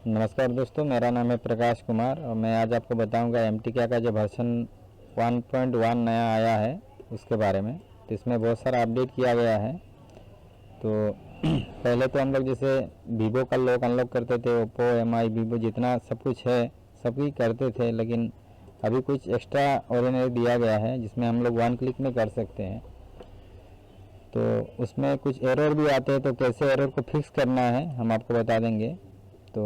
नमस्कार दोस्तों, मेरा नाम है प्रकाश कुमार और मैं आज आपको बताऊंगा MTK का जो वर्जन 1.1 नया आया है उसके बारे में। तो इसमें बहुत सारा अपडेट किया गया है। तो पहले तो हम लोग जैसे वीवो का लॉक अनलॉक करते थे, ओप्पो MI वीवो जितना सब कुछ है सभी करते थे, लेकिन अभी कुछ एक्स्ट्रा ऑर्डिनरी दिया गया है जिसमें हम लोग 1 क्लिक में कर सकते हैं। तो उसमें कुछ एरर भी आते हैं, तो कैसे एरर को फिक्स करना है हम आपको बता देंगे। तो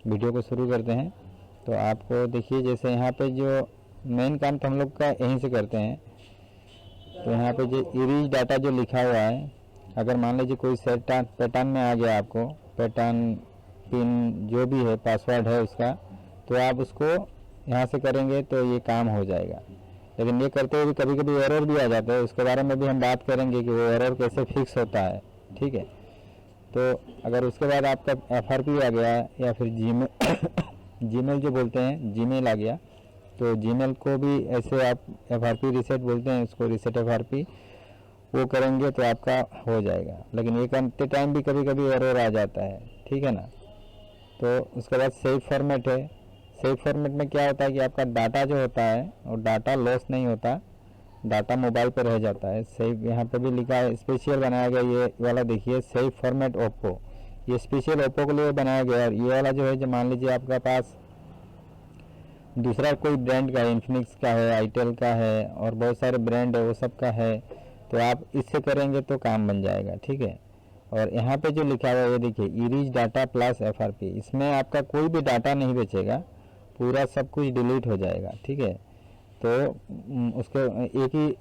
वीडियो को शुरू करते हैं। तो आपको देखिए, जैसे यहाँ पे जो मेन काम तो हम लोग का यहीं से करते हैं। तो यहाँ पे जो इरेज डाटा जो लिखा हुआ है, अगर मान लीजिए कोई सेट पैटर्न में आ गया, आपको पैटर्न पिन जो भी है पासवर्ड है उसका, तो आप उसको यहाँ से करेंगे तो ये काम हो जाएगा। लेकिन ये करते हुए कभी कभी एरर भी आ जाता है, उसके बारे में भी हम बात करेंगे कि वो एरर कैसे फिक्स होता है। ठीक है, तो अगर उसके बाद आपका FRP आ गया या फिर जीमेल जो बोलते हैं जीमेल आ गया, तो जीमेल को भी ऐसे आप FRP रीसेट बोलते हैं, उसको रीसेट FRP वो करेंगे तो आपका हो जाएगा। लेकिन ये करते टाइम भी कभी कभी एरर आ जाता है, ठीक है ना। तो उसके बाद सेव फॉर्मेट है। सेव फॉर्मेट में क्या होता है कि आपका डाटा जो होता है और डाटा लॉस नहीं होता, डाटा मोबाइल पर रह जाता है। सेव यहाँ पे भी लिखा है, स्पेशल बनाया गया ये वाला, देखिए सेव फॉर्मेट ओप्पो, ये स्पेशल ओप्पो के लिए बनाया गया है। ये वाला जो है, जो मान लीजिए आपका पास दूसरा कोई ब्रांड का है, इन्फिनिक्स का है, आईटेल का है और बहुत सारे ब्रांड है, वो सब का है, तो आप इससे करेंगे तो काम बन जाएगा। ठीक है, और यहाँ पे जो लिखा हुआ है ये देखिए, इरेज डाटा प्लस FRP, इसमें आपका कोई भी डाटा नहीं बचेगा, पूरा सब कुछ डिलीट हो जाएगा। ठीक है, तो उसके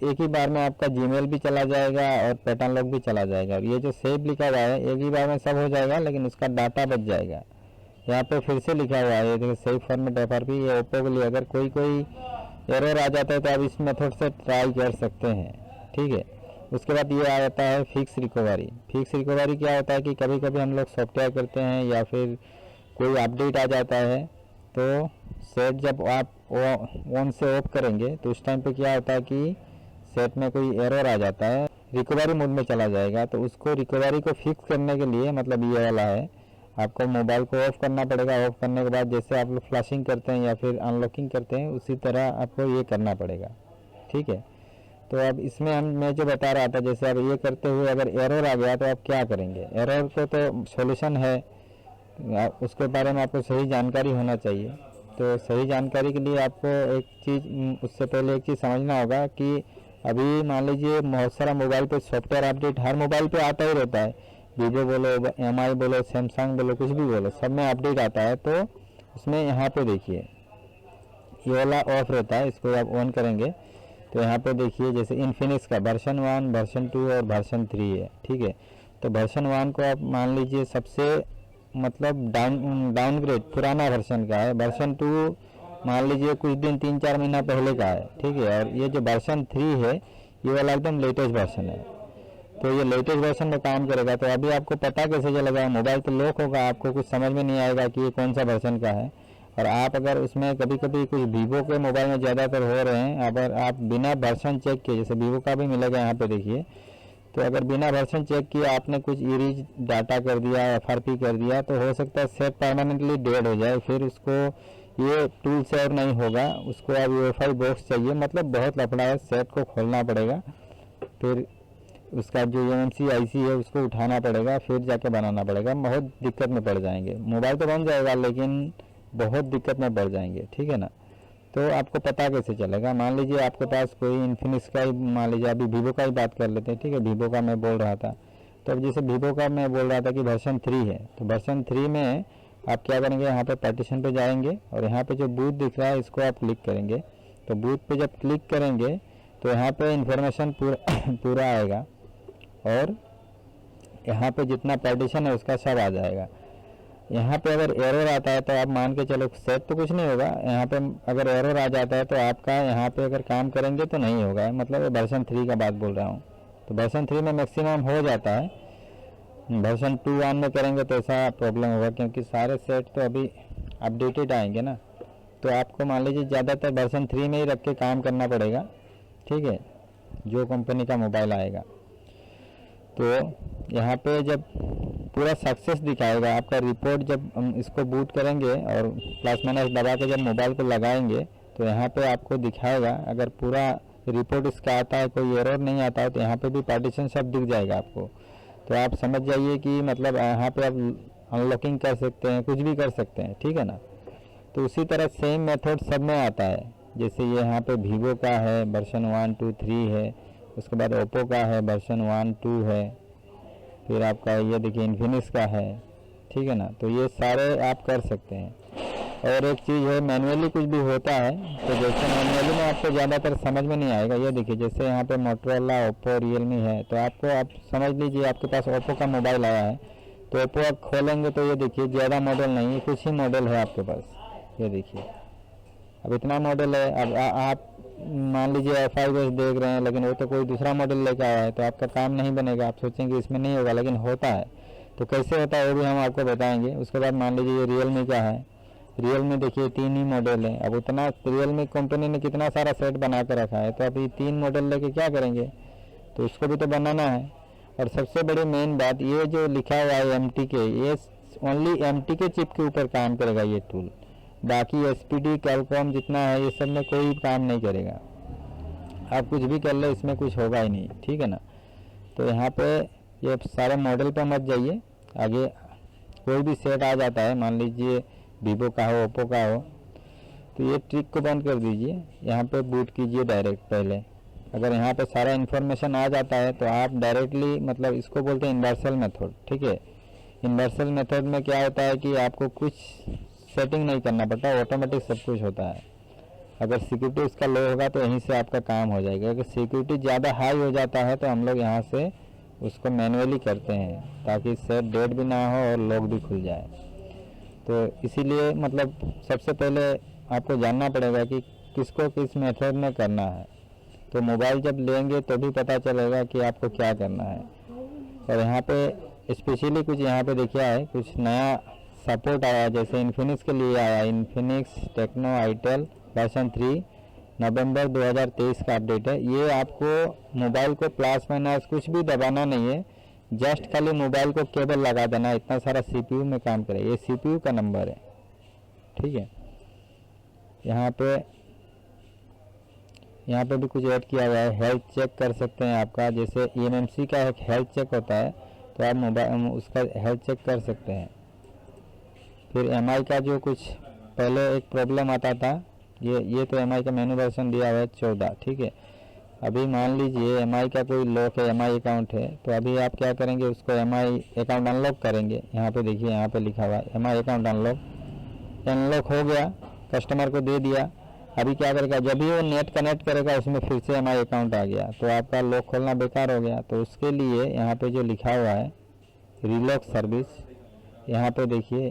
एक ही बार में आपका जीमेल भी चला जाएगा और पैटर्न लॉक भी चला जाएगा। और ये जो सेव लिखा हुआ है एक ही बार में सब हो जाएगा, लेकिन उसका डाटा बच जाएगा। यहाँ पे फिर से लिखा हुआ है, ये देखिए सेव फॉर्मेट FRP, ये ओप्पो के लिए। अगर कोई एरर आ जाता है तो आप इस मेथड से ट्राई कर सकते हैं। ठीक है, उसके बाद ये आ जाता है फिक्स रिकवरी। फिक्स रिकवरी क्या होता है कि कभी कभी हम लोग सॉफ्टवेयर करते हैं या फिर कोई अपडेट आ जाता है, तो सेट जब आप ऑन से ऑफ करेंगे तो उस टाइम पे क्या होता है कि सेट में कोई एरर आ जाता है, रिकवरी मोड में चला जाएगा। तो उसको रिकवरी को फिक्स करने के लिए, मतलब ये वाला है, आपको मोबाइल को ऑफ करना पड़ेगा। ऑफ करने के बाद जैसे आप लोग फ्लैशिंग करते हैं या फिर अनलॉकिंग करते हैं, उसी तरह आपको ये करना पड़ेगा। ठीक है, तो अब इसमें मैं जो बता रहा था, जैसे अब ये करते हुए अगर एरर आ गया तो आप क्या करेंगे। एरर को तो सॉल्यूशन है, उसके बारे में आपको सही जानकारी होना चाहिए। तो सही जानकारी के लिए आपको एक चीज़, उससे पहले एक चीज़ समझना होगा कि अभी मान लीजिए बहुत सारा मोबाइल पे सॉफ्टवेयर अपडेट हर मोबाइल पे आता ही रहता है। वीवो बोलो, MI बोलो, सैमसंग बोलो, कुछ भी बोलो, सब में अपडेट आता है। तो उसमें यहाँ पे देखिए ये वाला ऑफ रहता है, इसको आप ऑन करेंगे तो यहाँ पे देखिए, जैसे इन्फिनिक्स का वर्जन 1, वर्जन 2 और वर्जन 3 है। ठीक है, तो वर्जन 1 को आप मान लीजिए सबसे मतलब डाउनग्रेड पुराना वर्जन का है। वर्जन 2 मान लीजिए कुछ दिन 3-4 महीना पहले का है। ठीक है, और ये जो वर्जन 3 है ये वाला एकदम लेटेस्ट वर्जन है। तो ये लेटेस्ट वर्जन में काम करेगा। तो अभी आपको पता कैसे चलेगा, मोबाइल तो लॉक होगा, आपको कुछ समझ में नहीं आएगा कि ये कौन सा वर्जन का है। और आप अगर उसमें कभी कभी कुछ वीवो के मोबाइल में ज़्यादातर हो रहे हैं, अगर आप बिना वर्जन चेक किए, जैसे वीवो का भी मिलेगा यहाँ पे देखिए, तो अगर बिना वर्जन चेक किए आपने कुछ इरेज डाटा कर दिया, FRP कर दिया, तो हो सकता है सेट परमानेंटली डेड हो जाए। फिर उसको ये टूल से और नहीं होगा, उसको अब UEFI बॉक्स चाहिए, मतलब बहुत लफड़ा है, सेट को खोलना पड़ेगा, फिर उसका जो MMC IC है उसको उठाना पड़ेगा, फिर जाके बनाना पड़ेगा। बहुत दिक्कत में पड़ जाएंगे। मोबाइल तो बन जाएगा लेकिन बहुत दिक्कत में पड़ जाएंगे। ठीक है ना, तो आपको पता कैसे चलेगा। मान लीजिए आपके पास कोई इन्फिनिक्स का ही, मान लीजिए अभी वीवो का ही बात कर लेते हैं। ठीक है, वीवो का मैं बोल रहा था, तो अब जैसे वीवो का मैं बोल रहा था कि वर्जन 3 है, तो वर्जन 3 में आप क्या करेंगे, यहाँ पे पार्टीशन पे जाएंगे और यहाँ पे जो बूथ दिख रहा है इसको आप क्लिक करेंगे। तो बूथ पे जब क्लिक करेंगे तो यहाँ पे इंफॉर्मेशन पूरा आएगा और यहाँ पे जितना पार्टीशन है उसका सब आ जाएगा। यहाँ पे अगर एरर आता है तो आप मान के चलो, सेट तो कुछ नहीं होगा। यहाँ पे अगर एरर आ जाता है तो आपका यहाँ पे अगर काम करेंगे तो नहीं होगा, मतलब वर्जन 3 का बात बोल रहा हूँ। तो वर्जन 3 में मैक्सिमम हो जाता है, वर्जन 2 1 में करेंगे तो ऐसा प्रॉब्लम होगा, क्योंकि सारे सेट तो अभी अपडेटेड आएंगे ना। तो आपको मान लीजिए ज़्यादातर वर्जन 3 में ही रख के काम करना पड़ेगा। ठीक है, जो कंपनी का मोबाइल आएगा। तो यहाँ पे जब पूरा सक्सेस दिखाएगा आपका रिपोर्ट, जब हम इसको बूट करेंगे और प्लस माइनस दबा के जब मोबाइल को लगाएंगे तो यहाँ पे आपको दिखाएगा। अगर पूरा रिपोर्ट इसका आता है, कोई एरर नहीं आता है, तो यहाँ पे भी पार्टीशन सब दिख जाएगा आपको। तो आप समझ जाइए कि मतलब यहाँ पे आप अनलॉकिंग कर सकते हैं, कुछ भी कर सकते हैं, ठीक है ना। तो उसी तरह सेम मेथड सब में आता है। जैसे ये यहाँ पे वीवो का है वर्जन 1, 2, 3 है, उसके बाद ओप्पो का है वर्जन 1, 2 है, फिर आपका ये देखिए इन्फिनिक्स का है, ठीक है ना। तो ये सारे आप कर सकते हैं। और एक चीज़ है, मैनुअली कुछ भी होता है तो जैसे मैनुअली में आपको ज़्यादातर समझ में नहीं आएगा। ये देखिए जैसे यहाँ पे मोटोरोला, ओप्पो, रियलमी है, तो आपको आप समझ लीजिए आपके पास ओप्पो का मोबाइल आया है, तो ओप्पो आप खोलेंगे तो ये देखिए ज़्यादा मॉडल नहीं है, कुछ ही मॉडल है आपके पास। ये देखिए अब इतना मॉडल है। अब आप मान लीजिए F5s देख रहे हैं, लेकिन वो तो कोई दूसरा मॉडल लेकर आया है, तो आपका काम नहीं बनेगा। आप सोचेंगे इसमें नहीं होगा, लेकिन होता है। तो कैसे होता है वो भी हम आपको बताएंगे। उसके बाद मान लीजिए ये रियलमी का है, रियलमी देखिए 3 ही मॉडल है। अब उतना रियलमी कंपनी ने कितना सारा सेट बना कर रखा है, तो आप ये 3 मॉडल लेके क्या करेंगे, तो उसको भी तो बनाना है। और सबसे बड़ी मेन बात, ये जो लिखा हुआ है MTK, ये ओनली MTK चिप के ऊपर काम करेगा ये टूल। बाकी SPD, कैलकॉम जितना है ये सब में कोई काम नहीं करेगा। आप कुछ भी कर ले, इसमें कुछ होगा ही नहीं, ठीक है ना। तो यहाँ पे ये सारे मॉडल पे मत जाइए। आगे कोई भी सेट आ जाता है, मान लीजिए वीवो का हो, ओप्पो का हो, तो ये ट्रिक को बंद कर दीजिए। यहाँ पे बूट कीजिए डायरेक्ट पहले। अगर यहाँ पे सारा इन्फॉर्मेशन आ जाता है तो आप डायरेक्टली, मतलब इसको बोलते हैं यूनिवर्सल मेथड, ठीक है। यूनिवर्सल मेथड में क्या होता है कि आपको कुछ सेटिंग नहीं करना पड़ता, ऑटोमेटिक सब कुछ होता है। अगर सिक्योरिटी उसका लो होगा तो यहीं से आपका काम हो जाएगा। अगर सिक्योरिटी ज़्यादा हाई हो जाता है तो हम लोग यहाँ से उसको मैनुअली करते हैं, ताकि सेट डेट भी ना हो और लॉक भी खुल जाए। तो इसीलिए मतलब सबसे पहले आपको जानना पड़ेगा कि किसको किस मेथड में करना है। तो मोबाइल जब लेंगे तो भी पता चलेगा कि आपको क्या करना है। और यहाँ पे स्पेशली कुछ यहाँ पे देखिए है, कुछ नया सपोर्ट आया, जैसे इन्फिनिक्स के लिए आया, इन्फिनिक्स टेक्नो आईटेल वर्जन 3 नवंबर 2023 का अपडेट है। ये आपको मोबाइल को प्लस माइनस कुछ भी दबाना नहीं है, जस्ट खाली मोबाइल को केबल लगा देना, इतना सारा CPU में काम करे। ये CPU का नंबर है, ठीक है। यहाँ पे भी कुछ ऐड किया हुआ है। हेल्थ चेक कर सकते हैं आपका, जैसे EMMC का एक हेल्थ चेक होता है, तो आप मोबाइल उसका हेल्थ चेक कर सकते हैं। फिर MI का जो कुछ पहले एक प्रॉब्लम आता था, ये तो MI का मेनू वर्जन दिया हुआ है 14, ठीक है। अभी मान लीजिए MI का कोई लॉक है, MI अकाउंट है, तो अभी आप क्या करेंगे, उसको MI अकाउंट अनलॉक करेंगे। यहाँ पे देखिए, यहाँ पे लिखा हुआ है MI अकाउंट अनलॉक हो गया, कस्टमर को दे दिया। अभी क्या करेगा, जब भी वो नेट कनेक्ट करेगा उसमें फिर से MI अकाउंट आ गया, तो आपका लॉक खोलना बेकार हो गया। तो उसके लिए यहाँ पे जो लिखा हुआ है रिलॉक सर्विस, यहाँ पे देखिए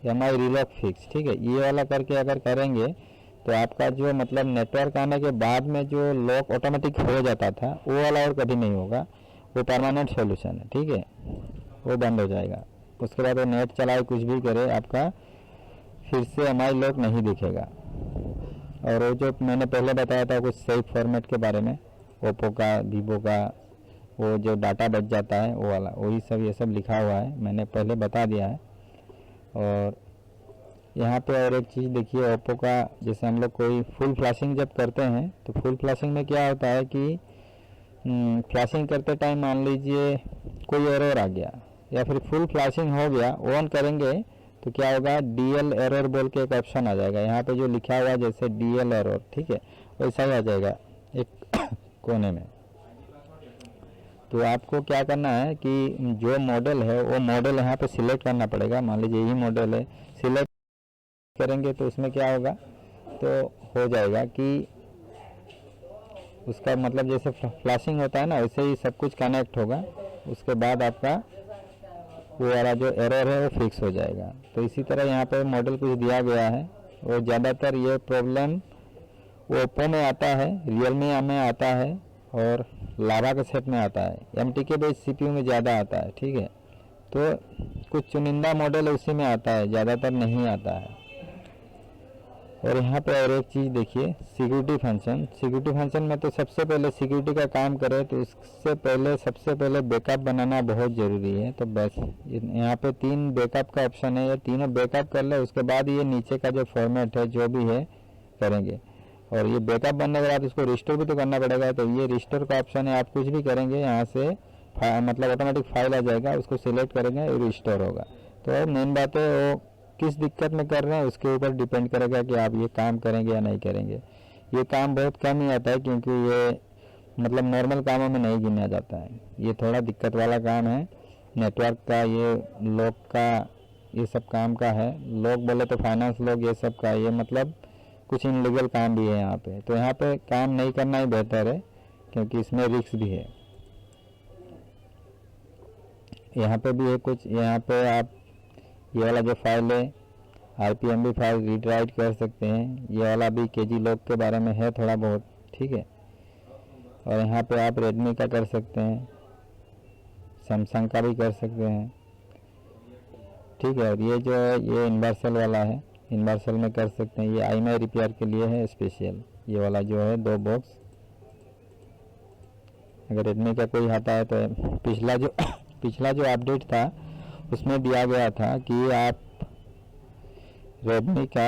MI रिलॉक फिक्स, ठीक है। ये वाला करके अगर करेंगे तो आपका जो मतलब नेटवर्क आने के बाद में जो लॉक ऑटोमेटिक हो जाता था, वो वाला और कभी नहीं होगा। वो परमानेंट सॉल्यूशन है, ठीक है, वो बंद हो जाएगा। उसके बाद वो नेट चलाए कुछ भी करे, आपका फिर से MI लॉक नहीं दिखेगा। और वो जो मैंने पहले बताया था कुछ सेफ फॉर्मेट के बारे में, ओप्पो का, वीवो का, वो जो डाटा बच जाता है वो वाला, वही सब ये सब लिखा हुआ है, मैंने पहले बता दिया है। और यहाँ पे और एक चीज़ देखिए, ओप्पो का, जैसे हम लोग कोई फुल फ्लैशिंग जब करते हैं, तो फुल फ्लैशिंग में क्या होता है कि फ्लैशिंग करते टाइम मान लीजिए कोई एरर आ गया या फिर फुल फ्लैशिंग हो गया, ऑन करेंगे तो क्या होगा, DL एरर बोल के एक ऑप्शन आ जाएगा। यहाँ पे जो लिखा हुआ है जैसे DL एरर, ठीक है, वैसा ही आ जाएगा एक कोने में। तो आपको क्या करना है कि जो मॉडल है वो मॉडल यहाँ पे सिलेक्ट करना पड़ेगा। मान लीजिए यही मॉडल है, सिलेक्ट करेंगे तो उसमें क्या होगा, तो हो जाएगा कि उसका मतलब जैसे फ्लैशिंग होता है ना, वैसे ही सब कुछ कनेक्ट होगा। उसके बाद आपका वो वाला जो एरर है वो फिक्स हो जाएगा। तो इसी तरह यहाँ पे मॉडल कुछ दिया गया है। और ज़्यादातर ये प्रॉब्लम ओप्पो में आता है, रियलमी में आता है और लावा के सेट में आता है। MTK बेस्ड CPU में ज़्यादा आता है, ठीक है। तो कुछ चुनिंदा मॉडल उसी में आता है, ज़्यादातर नहीं आता है। और यहाँ पे और एक चीज़ देखिए, सिक्योरिटी फंक्शन में तो सबसे पहले सिक्योरिटी का काम करें तो इससे पहले सबसे पहले बैकअप बनाना बहुत ज़रूरी है। तो बस यहाँ पे 3 बैकअप का ऑप्शन है, ये तीनों बैकअप कर ले, उसके बाद ये नीचे का जो फॉर्मेट है जो भी है करेंगे। और ये बैकअप बनने के बाद उसको रिस्टोर भी तो करना पड़ेगा, तो ये रिस्टोर का ऑप्शन है। आप कुछ भी करेंगे यहाँ से मतलब ऑटोमेटिक फाइल आ जाएगा, उसको सिलेक्ट करेंगे और रिस्टोर होगा। तो मेन बात है वो किस दिक्कत में कर रहे हैं उसके ऊपर डिपेंड करेगा कि आप ये काम करेंगे या नहीं करेंगे। ये काम बहुत कम ही आता है क्योंकि ये मतलब नॉर्मल कामों में नहीं गिना जाता है, ये थोड़ा दिक्कत वाला काम है। नेटवर्क का, ये लॉग का, ये सब काम का है। लॉग बोले तो फाइनेंस लॉग, ये सब का, ये मतलब कुछ इनलीगल काम भी है यहाँ पे। तो यहाँ पे काम नहीं करना ही बेहतर है क्योंकि इसमें रिस्क भी है। यहाँ पे भी है कुछ, यहाँ पे आप ये वाला जो फाइल है RPMB फाइल रीड राइट कर सकते हैं। ये वाला भी KG लॉग के बारे में है थोड़ा बहुत, ठीक है। और यहाँ पे आप रेडमी का कर सकते हैं, सैमसंग का भी कर सकते हैं, ठीक है। और ये जो है ये यूनिवर्सल वाला है, यूनिवर्सल में कर सकते हैं। ये IMEI रिपेयर के लिए है स्पेशल, ये वाला जो है 2 बॉक्स। अगर रेडमी का कोई आता है तो पिछला जो अपडेट था उसमें दिया गया था कि आप रेडमी का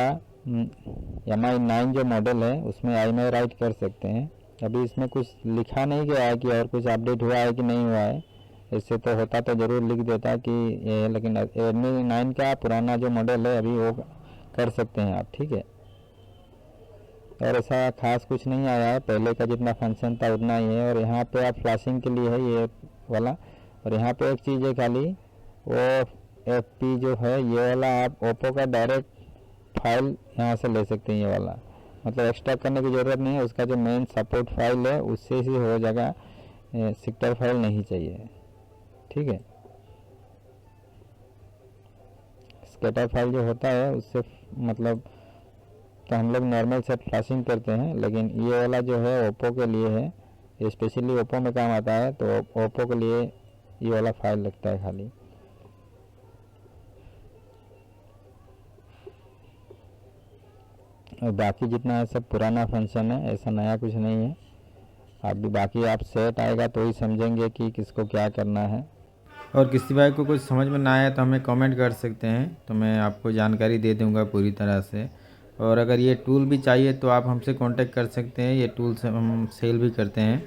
MI 9 जो मॉडल है उसमें IMEI राइट कर सकते हैं। अभी इसमें कुछ लिखा नहीं गया है कि और कुछ अपडेट हुआ है कि नहीं हुआ है, इससे तो होता तो ज़रूर लिख देता कि ये, लेकिन रेडमी 9 का पुराना जो मॉडल है अभी वो कर सकते हैं आप, ठीक है। और ऐसा खास कुछ नहीं आया है, पहले का जितना फंक्शन था उतना ही है। और यहाँ पे आप फ्लैशिंग के लिए है ये वाला। और यहाँ पे एक चीज़ है खाली, वो FP जो है ये वाला आप ओप्पो का डायरेक्ट फाइल यहाँ से ले सकते हैं। ये वाला मतलब एक्स्ट्रा करने की ज़रूरत नहीं है, उसका जो मेन सपोर्ट फाइल है उससे ही हो जाएगा, सेक्टर फाइल नहीं चाहिए, ठीक है। स्कैटर फाइल जो होता है उससे मतलब तो हम लोग नॉर्मल सेट फ्लैशिंग करते हैं, लेकिन ये वाला जो है ओप्पो के लिए है, ये स्पेशली ओप्पो में काम आता है। तो ओप्पो के लिए ये वाला फाइल लगता है खाली। और बाकी जितना है सब पुराना फंक्शन है, ऐसा नया कुछ नहीं है। अभी बाकी आप सेट आएगा तो ही समझेंगे कि किसको क्या करना है। और किसी भाई को कुछ समझ में ना आया तो हमें कमेंट कर सकते हैं, तो मैं आपको जानकारी दे दूंगा पूरी तरह से। और अगर ये टूल भी चाहिए तो आप हमसे कांटेक्ट कर सकते हैं, ये टूल्स हम सेल भी करते हैं।